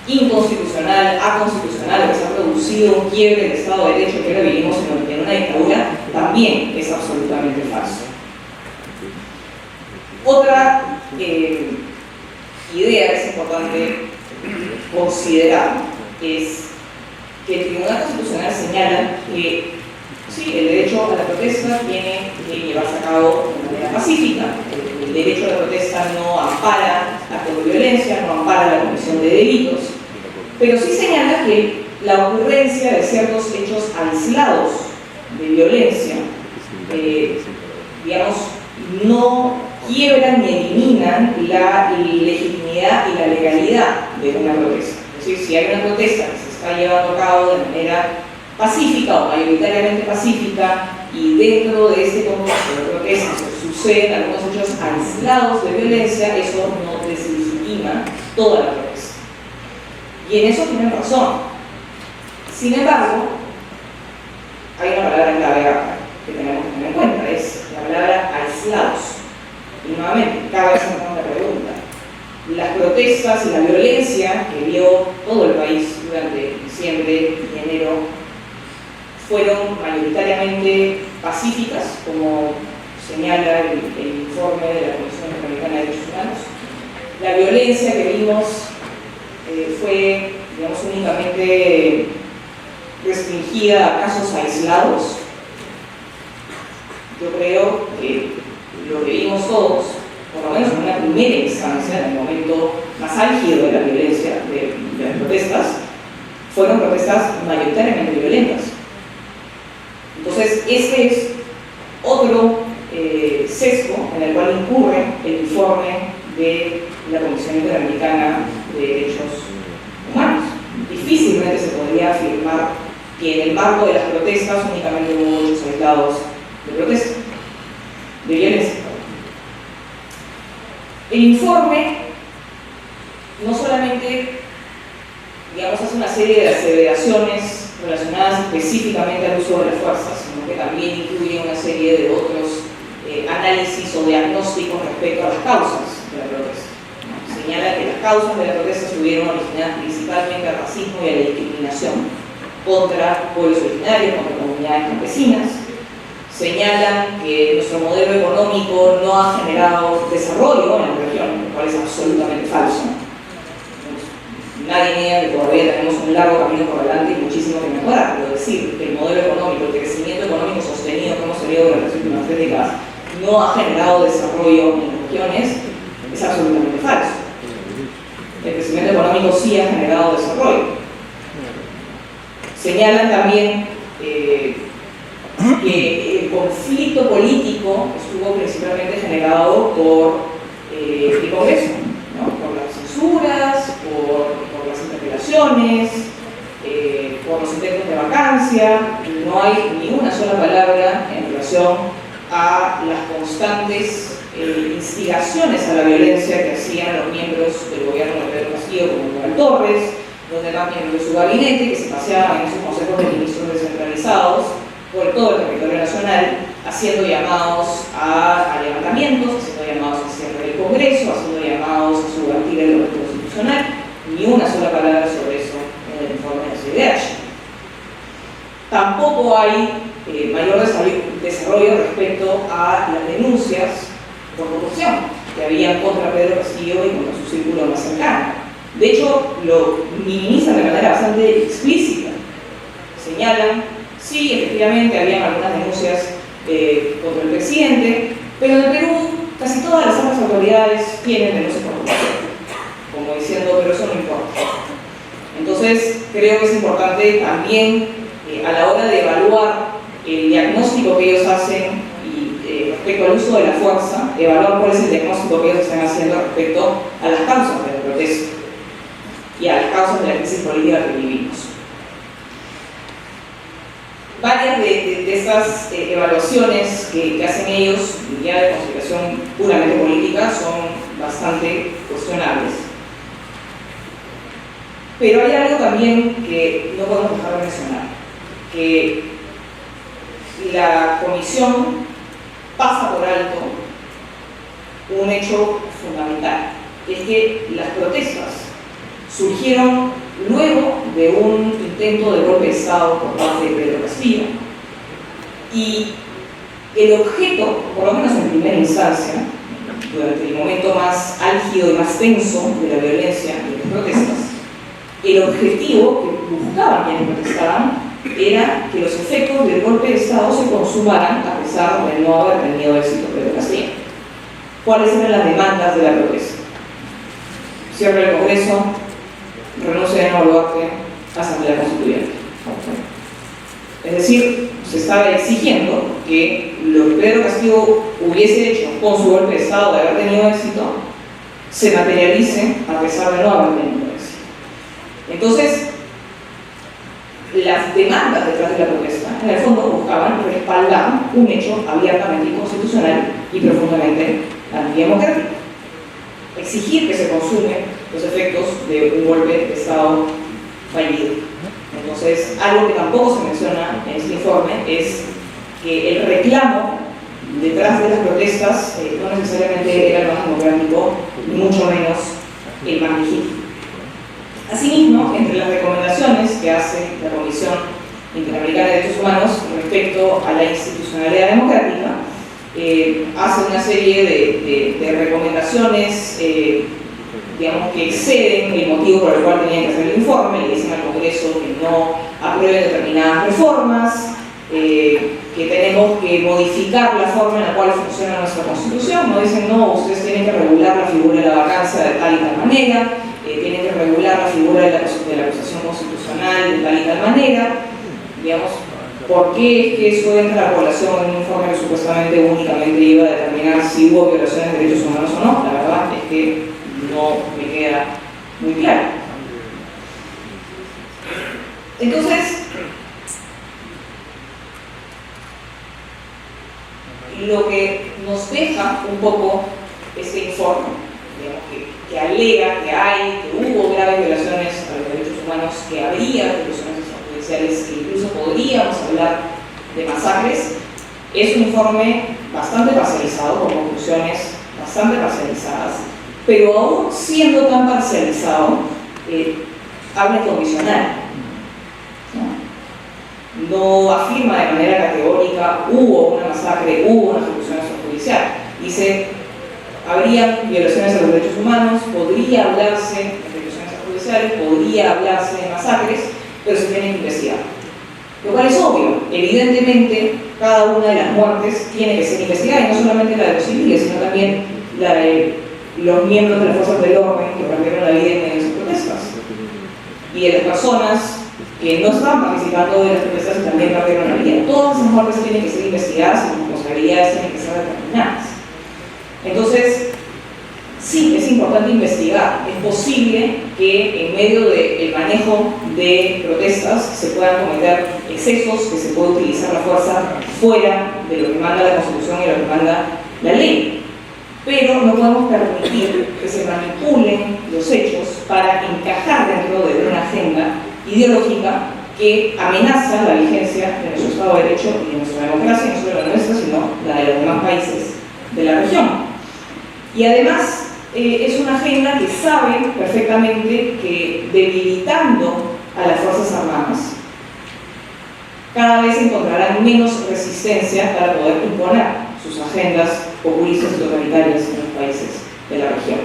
[SPEAKER 3] inconstitucional, aconstitucional, que se ha producido un quiebre del Estado de Derecho, que ahora vivimos en una dictadura, también es absolutamente falso. Otra idea que es importante considerar es que el Tribunal Constitucional señala que Sí, el derecho a la protesta tiene que llevarse a cabo de manera pacífica. El derecho a la protesta no ampara actos de violencia, no ampara la comisión de delitos, pero sí señala que la ocurrencia de ciertos hechos aislados de violencia, digamos, no quiebran ni eliminan la legitimidad y la legalidad de una protesta. Es decir, si hay una protesta que se está llevando a cabo de manera pacífica o mayoritariamente pacífica y dentro de este contexto de protestas suceden algunos hechos aislados de violencia, eso no deslegitima toda la protesta. Y en eso tienen razón. Sin embargo, hay una palabra clave acá que tenemos que tener en cuenta, es la palabra aislados. Y nuevamente, cada vez nos hacemos la pregunta. Las protestas y la violencia que vio todo el país durante diciembre y enero fueron mayoritariamente pacíficas, como señala el informe de la Comisión Interamericana de Derechos Humanos. La violencia que vimos fue, digamos, únicamente restringida a casos aislados. Yo creo que lo que vimos todos, por lo menos en una primera instancia, en el momento más álgido de la violencia, de las protestas, fueron protestas mayoritariamente violentas. Entonces, este es otro sesgo en el cual incurre el informe de la Comisión Interamericana de Derechos Humanos. Difícilmente se podría afirmar que en el marco de las protestas únicamente hubo hechos aislados de protesta, de violencia. El informe no solamente, digamos, hace una serie de aseveraciones relacionadas específicamente al uso de la fuerza, sino que también incluye una serie de otros análisis o diagnósticos respecto a las causas de la protesta. Señala que las causas de la protesta estuvieron originadas principalmente al racismo y a la discriminación contra pueblos originarios, contra comunidades campesinas. Señalan que nuestro modelo económico no ha generado desarrollo en la región, lo cual es absolutamente falso. Nadie niega que todavía tenemos un largo camino por delante y muchísimo que mejorar, pero decir que el modelo económico, el crecimiento económico sostenido que hemos tenido durante las últimas 3 décadas no ha generado desarrollo en las regiones es absolutamente falso. El crecimiento económico sí ha generado desarrollo. Señalan también que el conflicto político estuvo principalmente generado por el Congreso, ¿no? Por las censuras, por las interpelaciones, por los intentos de vacancia. No hay ni una sola palabra en relación a las constantes instigaciones a la violencia que hacían los miembros del gobierno de Pedro Castillo, como Manuel Torres, donde eran miembros de su gabinete que se paseaban en esos consejos de ministros descentralizados por todo el territorio nacional, haciendo llamados a levantamientos, haciendo llamados a cierre del Congreso, haciendo llamados a subvertir el orden constitucional. Ni una sola palabra sobre eso en el informe de CIDH. Tampoco hay mayor desarrollo respecto a las denuncias por corrupción que había contra Pedro Castillo y contra su círculo más cercano. De hecho, lo minimizan de manera bastante explícita. Señalan, sí, efectivamente, habían algunas denuncias contra el presidente, pero en el Perú casi todas las otras autoridades tienen denuncias por corrupción, como diciendo, pero eso no importa. Entonces, creo que es importante también, a la hora de evaluar el diagnóstico que ellos hacen y respecto al uso de la fuerza, evaluar cuál es el diagnóstico que ellos están haciendo respecto a las causas de la protesta y a las causas de la crisis política que vivimos. Varias de estas evaluaciones que hacen ellos, ya de consideración puramente política, son bastante cuestionables. Pero hay algo también que no podemos dejar de mencionar, que la comisión pasa por alto un hecho fundamental, es que las protestas surgieron luego de un intento de golpe de Estado por parte de Pedro Castillo, y el objeto, por lo menos en primera instancia, durante el momento más álgido y más tenso de la violencia y de las protestas, el objetivo que buscaban quienes protestaban era que los efectos del golpe de Estado se consumaran a pesar de no haber tenido éxito Pedro Castillo. ¿Cuáles eran las demandas de la protesta? Cierre del Congreso, renuncia de Dina Boluarte, Asamblea Constituyente. Es decir, se estaba exigiendo que lo que Pedro Castillo hubiese hecho con su golpe de Estado de haber tenido éxito se materialice a pesar de no haber tenido éxito. Entonces, las demandas detrás de la protesta, en el fondo, buscaban respaldar un hecho abiertamente inconstitucional y profundamente antidemocrático. Exigir que se consumen los efectos de un golpe de Estado fallido. Entonces, algo que tampoco se menciona en este informe es que el reclamo detrás de las protestas no necesariamente era el más democrático, ni mucho menos el más legítimo. Asimismo, entre las recomendaciones que hace la Comisión Interamericana de Derechos Humanos respecto a la institucionalidad democrática, hace una serie de recomendaciones digamos, que exceden el motivo por el cual tenían que hacer el informe. Le dicen al Congreso que no apruebe determinadas reformas, que tenemos que modificar la forma en la cual funciona nuestra Constitución. No dicen, no, ustedes tienen que regular la figura de la vacancia de tal y tal manera, tienen que regular la figura de la acusación constitucional de tal y tal manera. Digamos, ¿por qué es que eso entra a la población en un informe que supuestamente únicamente iba a determinar si hubo violaciones de derechos humanos o no? La verdad es que no me queda muy claro. Entonces, lo que nos deja un poco este informe, digamos, que alega que hubo graves violaciones a los derechos humanos, que habría violaciones extrajudiciales, que incluso podríamos hablar de masacres, es un informe bastante parcializado, con conclusiones bastante parcializadas, pero aún siendo tan parcializado, habla incondicional. No afirma de manera categórica hubo una masacre, hubo una ejecución extrajudicial. Dice, habría violaciones a los derechos humanos, podría hablarse de ejecuciones extrajudiciales, podría hablarse de masacres, pero se tiene que investigar. Lo cual es obvio. Evidentemente, cada una de las muertes tiene que ser investigada, y no solamente la de los civiles, sino también la de los miembros de las fuerzas del orden que perdieron la vida en medio de esas protestas, y de las personas que no estaban participando de las protestas y también perdieron la vida. Todas esas muertes tienen que ser investigadas y las responsabilidades tienen que ser determinadas. Entonces, sí, es importante investigar. Es posible que en medio del manejo de protestas se puedan cometer excesos, que se pueda utilizar la fuerza fuera de lo que manda la Constitución y lo que manda la ley. Pero no podemos permitir que se manipulen los hechos para encajar dentro de una agenda ideológica que amenaza la vigencia de nuestro Estado de Derecho y de nuestra democracia, no solo la nuestra, sino la de los demás países de la región. Y además, es una agenda que sabe perfectamente que debilitando a las Fuerzas Armadas, cada vez encontrarán menos resistencia para poder imponer sus agendas populistas y totalitarias en los países de la región.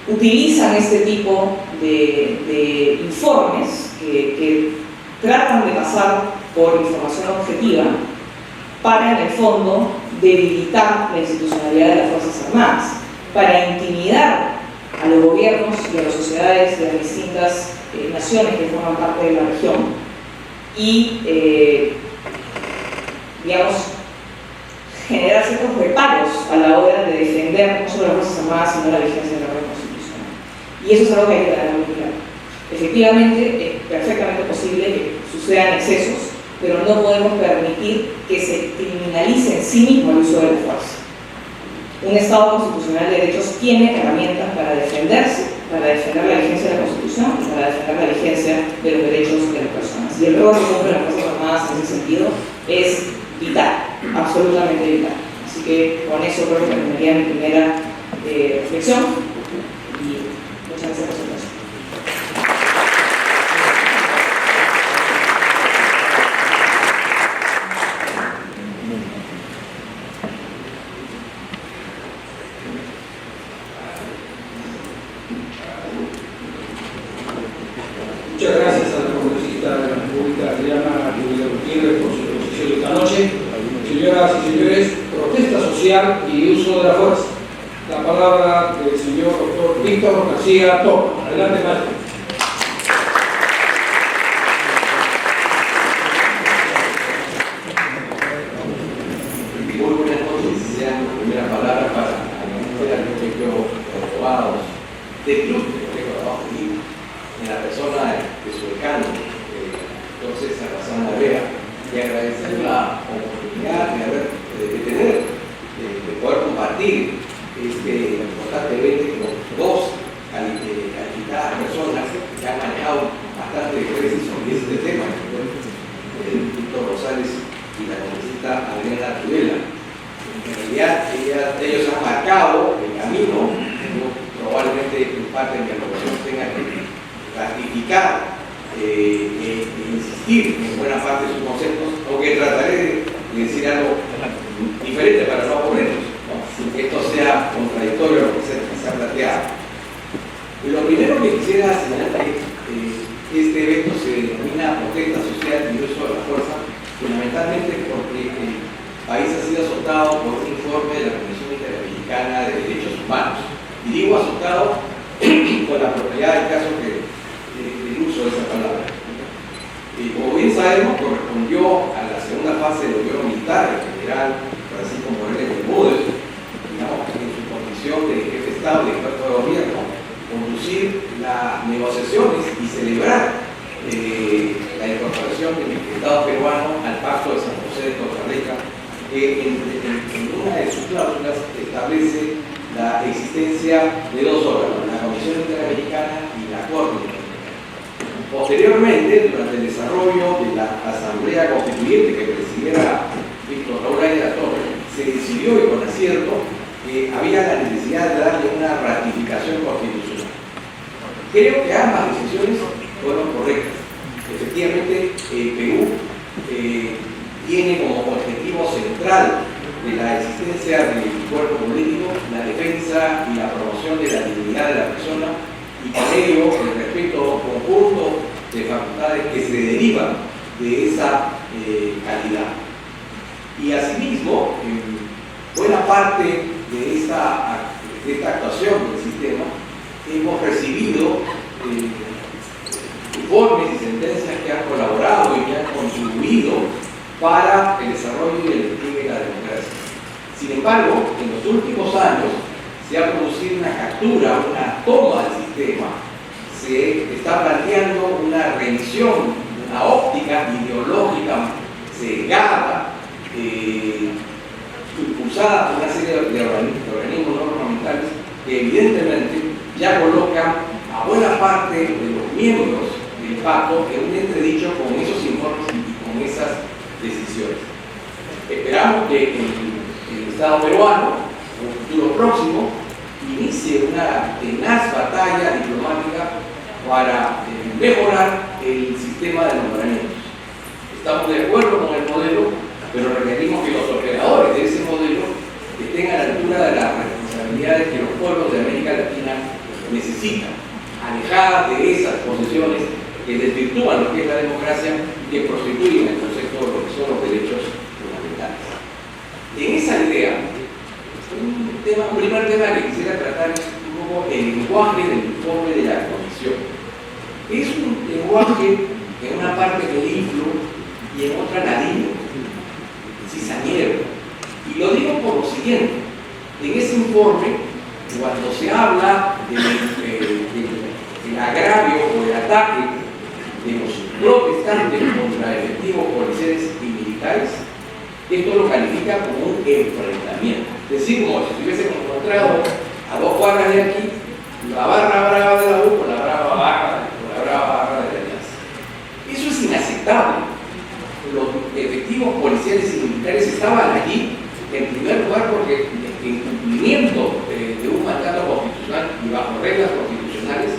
[SPEAKER 3] Utilizan este tipo de informes que tratan de pasar por información objetiva para, en el fondo, debilitar la institucionalidad de las Fuerzas Armadas, para intimidar a los gobiernos y a las sociedades de las distintas naciones que forman parte de la región y, digamos, generar ciertos reparos a la hora de defender no solo las Fuerzas Armadas, sino la vigencia de la orden constitucional. Y eso es algo que hay que tener muy claro. Efectivamente, es perfectamente posible que sucedan excesos, pero no podemos permitir que se criminalice en sí mismo el uso de la fuerza. Un Estado constitucional de derechos tiene herramientas para defenderse, para defender la vigencia de la Constitución y para defender la vigencia de los derechos de las personas. Y el rol que cumplen las Fuerzas Armadas en ese sentido es vital, absolutamente vital. Así que con eso creo que terminaría mi primera reflexión y muchas gracias por su atención.
[SPEAKER 1] Muchas gracias a la congresista de la República, Adriana Señoras y señores, protesta social y uso de la fuerza. La palabra del señor doctor Víctor García Toro. Adelante, maestro.
[SPEAKER 4] Muy buenas noches. Sea la primera palabra para agradecer al colegio de abogados del club del Colegio de Abogados de Lima, en la persona de su decano, el doctor César Bazán Larrea, y agradecer la oportunidad de poder compartir este importante evento con dos calificadas personas que han manejado bastante de creces sobre este tema, el Víctor Rosales y la congresista Adriana Tudela. En realidad, ellos han marcado el camino. Probablemente en parte de mi aprobación tenga que ratificar e insistir en buena parte de sus conceptos, aunque trataré de decir algo diferente para no aburrirnos, ¿no? Sin que esto sea contradictorio a lo que se ha planteado. Lo primero que quisiera señalar es que este evento se denomina protesta social y uso de la fuerza, fundamentalmente porque el país ha sido azotado por un informe de la Comisión Interamericana de Derechos Humanos. Y digo azotado con la propiedad del caso del uso de esa palabra. Como bien sabemos, correspondió a la segunda fase del gobierno militar, el general Francisco Morales Bermúdez, digamos, en su condición de jefe de Estado y de cuerpo de gobierno, conducir las negociaciones y celebrar la incorporación del Estado peruano al Pacto de San José de Costa Rica, que en una de sus cláusulas establece la existencia de dos órganos, la Comisión Interamericana y la Corte Interamericana. Posteriormente, durante el desarrollo de la Asamblea Constituyente que presidiera Víctor Raúl Ayala Torres, se decidió y con acierto que había la necesidad de darle una ratificación constitucional. Creo que ambas decisiones fueron correctas. Efectivamente, Perú tiene como objetivo central de la existencia del cuerpo político la defensa y la promoción de la dignidad de la persona, y con ello el respeto conjunto de facultades que se derivan de esa calidad. Y asimismo, buena parte de esta actuación del sistema hemos recibido informes y sentencias que han colaborado y que han contribuido para el desarrollo y el despliegue de la democracia. Sin embargo, en los últimos años se ha producido una captura, una toma del sistema, se está planteando una revisión, una óptica ideológica cegada, impulsada por una serie de organismos no gubernamentales que evidentemente ya colocan a buena parte de los miembros del pacto en un entredicho con esos informes y con esas decisiones. Esperamos que el Estado peruano, en un futuro próximo, inicie una tenaz batalla diplomática para mejorar el sistema de nombramientos. Estamos de acuerdo con el modelo, pero requerimos que los operadores de ese modelo estén a la altura de las responsabilidades que los pueblos de América Latina necesitan, alejadas de esas posiciones que desvirtúan lo que es la democracia y que prostituyen el concepto de lo que son los derechos fundamentales. En esa idea, un primer tema que quisiera tratar es un poco el lenguaje del informe de la Comisión. Es un lenguaje en una parte melifluo y en otra ladino, cizañero. Y lo digo por lo siguiente: en ese informe, cuando se habla del agravio o el ataque de los protestantes contra efectivos policiales y militares, esto lo califica como un enfrentamiento. Es decir, como si estuviésemos encontrado a 2 cuadras de aquí la barra brava de la U con la brava barra de la Alianza. Eso es inaceptable. Los efectivos policiales y militares estaban allí, en primer lugar, porque en cumplimiento de un mandato constitucional y bajo reglas constitucionales,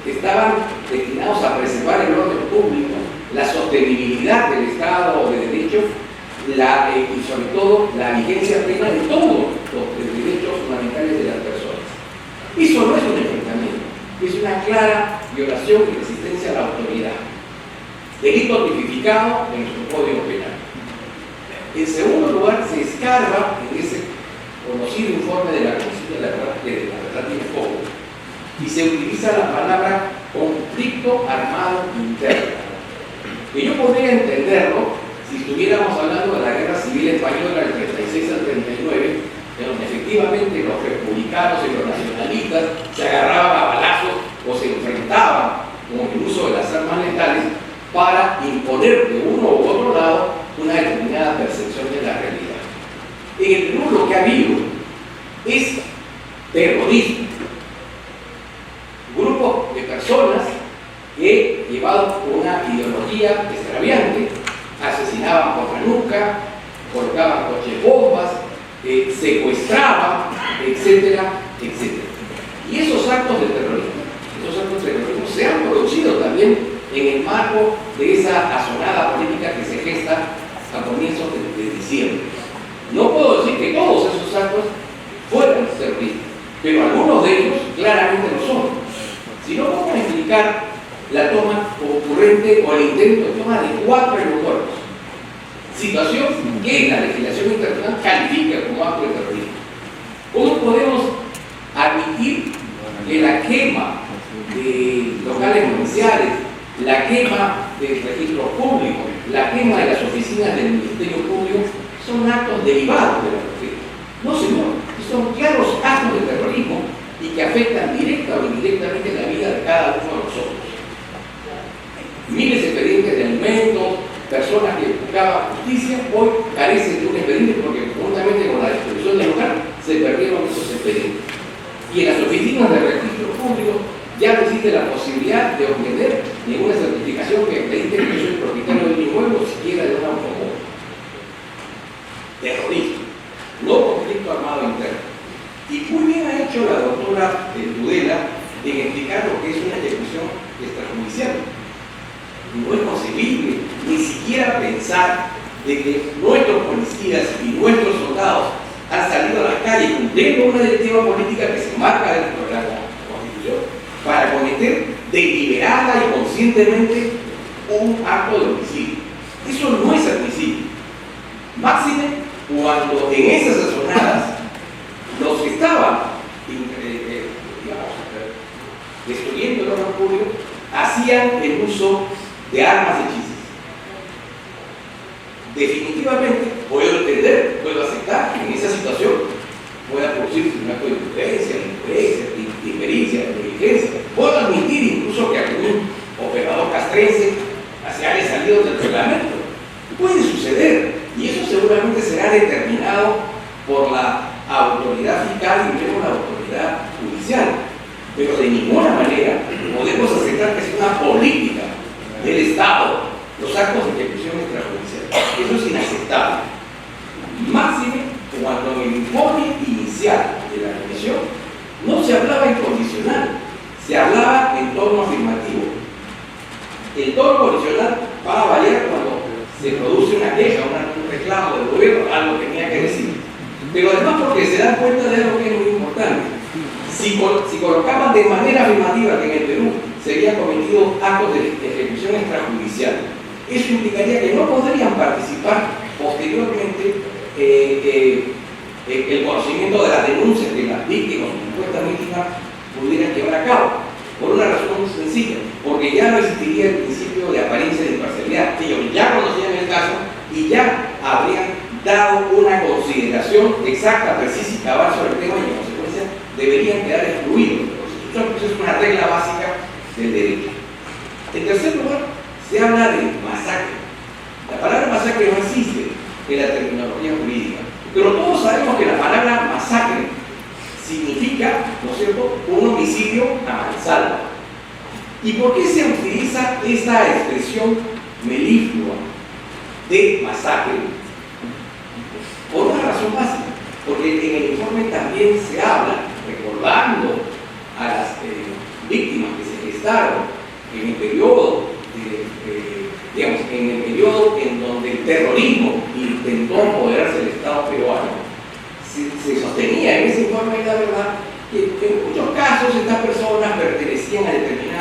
[SPEAKER 4] estaban destinados a preservar el orden público, la sostenibilidad del Estado de Derecho, y sobre todo la vigencia plena de todos los derechos fundamentales de las personas. Eso no es un enfrentamiento, es una clara violación y resistencia a la autoridad. Delito tipificado en nuestro Código Penal. En segundo lugar, se escarba en ese conocido informe de la Comisión de la Verdad tiene poco, y se utiliza la palabra conflicto armado interno, que yo podría entenderlo si estuviéramos hablando de la Guerra Civil Española del 36 al 39, en donde efectivamente los republicanos y los nacionalistas se agarraban a balazos o se enfrentaban con el uso de las armas letales para imponer de uno u otro lado una determinada percepción de la realidad. En el Perú lo que ha habido es terrorismo. Grupos de personas que, llevados por una ideología extraviante, asesinaban por la nuca, colocaban coches bombas, secuestraban, etcétera, etcétera. Y esos actos de terrorismo se han producido también en el marco de esa azonada política que se gesta a comienzos de diciembre. No puedo decir que todos esos actos fueran terroristas, pero algunos de ellos claramente lo son. Si no, vamos a explicar la toma concurrente o el intento de toma de 4 aeropuertos, situación que la legislación internacional califica como acto de terrorismo. ¿Cómo podemos admitir que la quema de locales comerciales, la quema del registro público, la quema de las oficinas del Ministerio Público son actos derivados de la protesta? No, señor, son claros actos de terrorismo y que afectan directa o indirectamente la vida de cada uno de nosotros. Miles de expedientes de alimentos, personas que buscaban justicia, hoy carecen de un expediente porque conjuntamente con la destrucción del local se perdieron esos expedientes. Y en las oficinas de registro público ya no existe la posibilidad de obtener ninguna certificación que acredite que yo soy propietario de mi inmueble o siquiera de un automóvil. Terrorismo, no conflicto armado interno. Y muy bien ha hecho la doctora Tudela en explicar lo que es una ejecución extrajudicial. No es concebible ni siquiera pensar de que nuestros policías y nuestros soldados han salido a las calles cumpliendo una directiva política que se marca dentro de la Constitución para cometer deliberada y conscientemente un acto de homicidio. Eso no es admisible. Máxime cuando en esas azonadas los que estaban destruyendo el orden público hacían el uso de armas hechizas. Definitivamente puedo entender, puedo aceptar que en esa situación pueda producirse un acto de imprudencia, de impericia, de negligencia. Puedo admitir incluso que algún operador castrense haya salido del reglamento. Puede suceder, y eso seguramente será determinado por la autoridad fiscal y luego la autoridad judicial. Pero de ninguna manera podemos aceptar que sea una política del Estado los actos de ejecución extrajudicial. Eso es inaceptable. Máxime cuando en el informe inicial de la comisión no se hablaba en condicional, se hablaba en tono afirmativo. El tono condicional va a variar cuando se produce una queja, un reclamo del gobierno, algo que tenía que decir. Pero además porque se dan cuenta de algo que es muy importante. Si colocaban de manera afirmativa que en el Perú se habían cometido actos de ejecución extrajudicial, eso implicaría que no podrían participar posteriormente el conocimiento de las denuncias que las víctimas o supuestas víctimas pudieran llevar a cabo. Por una razón muy sencilla, porque ya no existiría el principio de apariencia de imparcialidad. Ellos ya conocían el caso y ya habrían dado una consideración exacta, precisa y cabal sobre el tema y en consecuencia deberían quedar excluidos. Eso es una regla básica del derecho. En tercer lugar, se habla de masacre. La palabra masacre no existe en la terminología jurídica, pero todos sabemos que la palabra masacre significa, ¿no es cierto?, un homicidio a mansalva. ¿Y por qué se utiliza esta expresión meliflua de masacre? Por una razón básica, porque en el informe también se habla, recordando a las víctimas que se gestaron en el periodo, en donde el terrorismo intentó apoderarse del Estado peruano, se sostenía en ese informe, la verdad, que en muchos casos estas personas pertenecían a determinadas